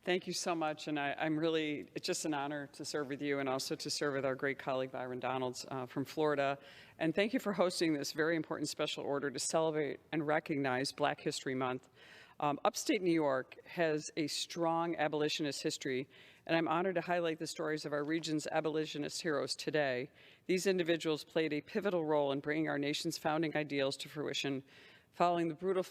Thank you so much, and it's just an honor to serve with you and also to serve with our great colleague Byron Donalds from Florida. And thank you for hosting this very important special order to celebrate and recognize Black History Month. Upstate New York has a strong abolitionist history, and I'm honored to highlight the stories of our region's abolitionist heroes today. These individuals played a pivotal role in bringing our nation's founding ideals to fruition following the brutal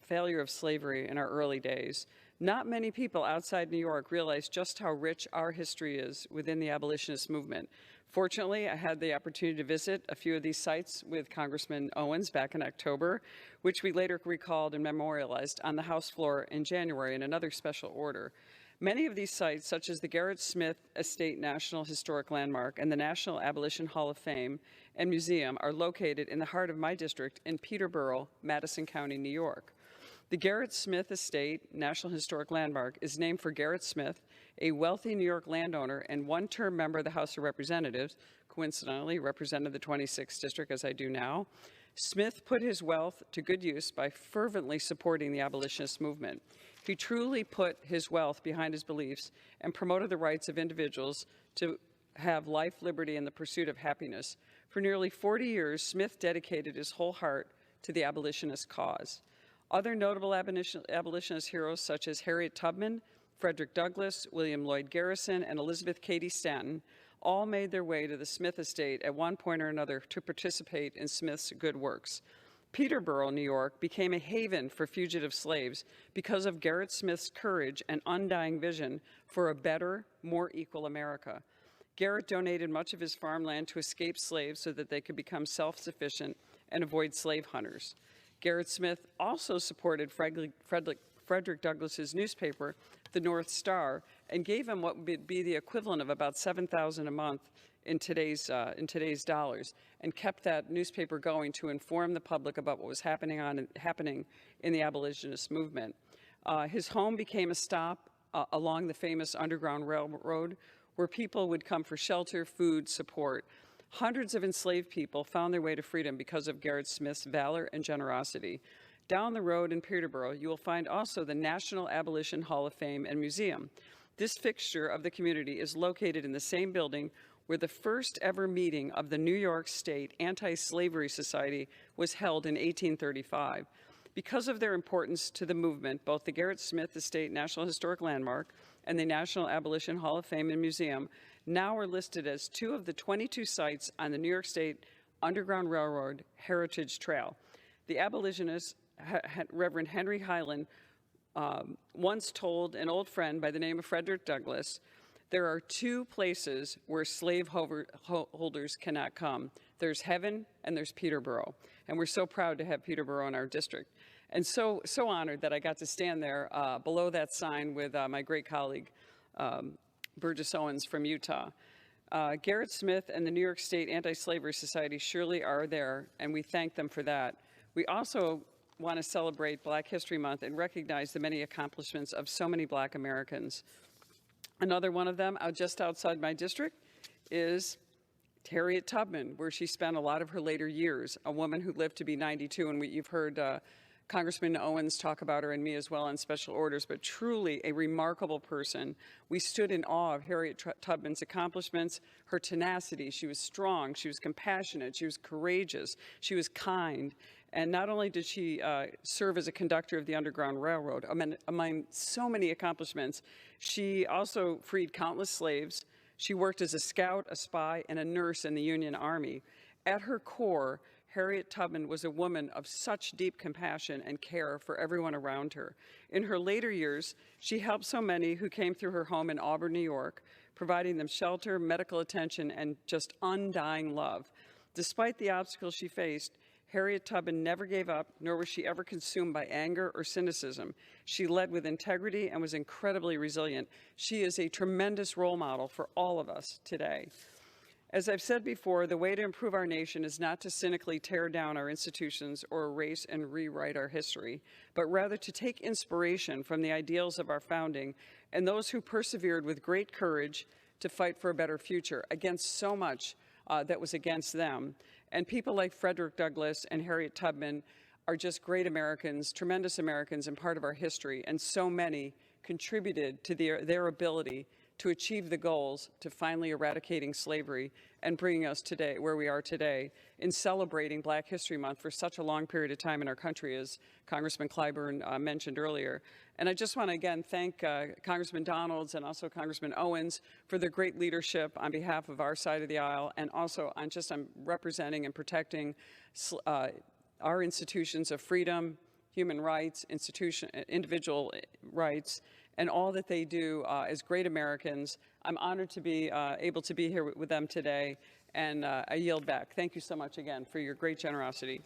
failure of slavery in our early days. Not many people outside New York realize just how rich our history is within the abolitionist movement. Fortunately, I had the opportunity to visit a few of these sites with Congressman Owens back in October, which we later recalled and memorialized on the House floor in January in another special order. Many of these sites, such as the Garrett Smith Estate National Historic Landmark and the National Abolition Hall of Fame and Museum, are located in the heart of my district in Peterborough, Madison County, New York. The Garrett Smith Estate National Historic Landmark is named for Garrett Smith, a wealthy New York landowner and one-term member of the House of Representatives, coincidentally represented the 26th district as I do now. Smith put his wealth to good use by fervently supporting the abolitionist movement. He truly put his wealth behind his beliefs and promoted the rights of individuals to have life, liberty, and the pursuit of happiness. For nearly 40 years, Smith dedicated his whole heart to the abolitionist cause. Other notable abolitionist heroes such as Harriet Tubman, Frederick Douglass, William Lloyd Garrison, and Elizabeth Cady Stanton all made their way to the Smith estate at one point or another to participate in Smith's good works. Peterborough, New York, became a haven for fugitive slaves because of Garrett Smith's courage and undying vision for a better, more equal America. Garrett donated much of his farmland to escaped slaves so that they could become self-sufficient and avoid slave hunters. Garrett Smith also supported Frederick Douglass's newspaper, the North Star, and gave him what would be the equivalent of about $7,000 a month in today's dollars, and kept that newspaper going to inform the public about what was happening in the abolitionist movement. His home became a stop along the famous Underground Railroad, where people would come for shelter, food, support. Hundreds of enslaved people found their way to freedom because of Garrett Smith's valor and generosity. Down the road in Peterborough, you will find also the National Abolition Hall of Fame and Museum. This fixture of the community is located in the same building where the first ever meeting of the New York State Anti-Slavery Society was held in 1835. Because of their importance to the movement, both the Garrett Smith Estate National Historic Landmark and the National Abolition Hall of Fame and Museum now are listed as two of the 22 sites on the New York State Underground Railroad Heritage Trail. The abolitionist, Reverend Henry Highland, once told an old friend by the name of Frederick Douglass, there are two places where slaveholders cannot come. There's heaven and there's Peterborough. And we're so proud to have Peterborough in our district. And so honored that I got to stand there below that sign with my great colleague, Burgess Owens from Utah. Garrett Smith and the New York State Anti-Slavery Society surely are there, and we thank them for that. We also want to celebrate Black History Month and recognize the many accomplishments of so many Black Americans. Another one of them, just outside my district, is Harriet Tubman, where she spent a lot of her later years, a woman who lived to be 92, and you've heard Congressman Owens talk about her and me as well on special orders, but truly a remarkable person. We stood in awe of Harriet Tubman's accomplishments, her tenacity. She was strong, she was compassionate, she was courageous, she was kind. And not only did she serve as a conductor of the Underground Railroad, among so many accomplishments, she also freed countless slaves. She worked as a scout, a spy, and a nurse in the Union Army. At her core, Harriet Tubman was a woman of such deep compassion and care for everyone around her. In her later years, she helped so many who came through her home in Auburn, New York, providing them shelter, medical attention, and just undying love. Despite the obstacles she faced, Harriet Tubman never gave up, nor was she ever consumed by anger or cynicism. She led with integrity and was incredibly resilient. She is a tremendous role model for all of us today. As I've said before, the way to improve our nation is not to cynically tear down our institutions or erase and rewrite our history, but rather to take inspiration from the ideals of our founding and those who persevered with great courage to fight for a better future against so much that was against them. And people like Frederick Douglass and Harriet Tubman are just great Americans, tremendous Americans, and part of our history, and so many contributed to their ability to achieve the goals to finally eradicating slavery and bringing us today where we are today in celebrating Black History Month for such a long period of time in our country, as Congressman Clyburn mentioned earlier. And I just want to again thank Congressman Donalds and also Congressman Owens for their great leadership on behalf of our side of the aisle, and also on representing and protecting our institutions of freedom, human rights, individual rights, and all that they do as great Americans. I'm honored to be able to be here with them today, and I yield back. Thank you so much again for your great generosity.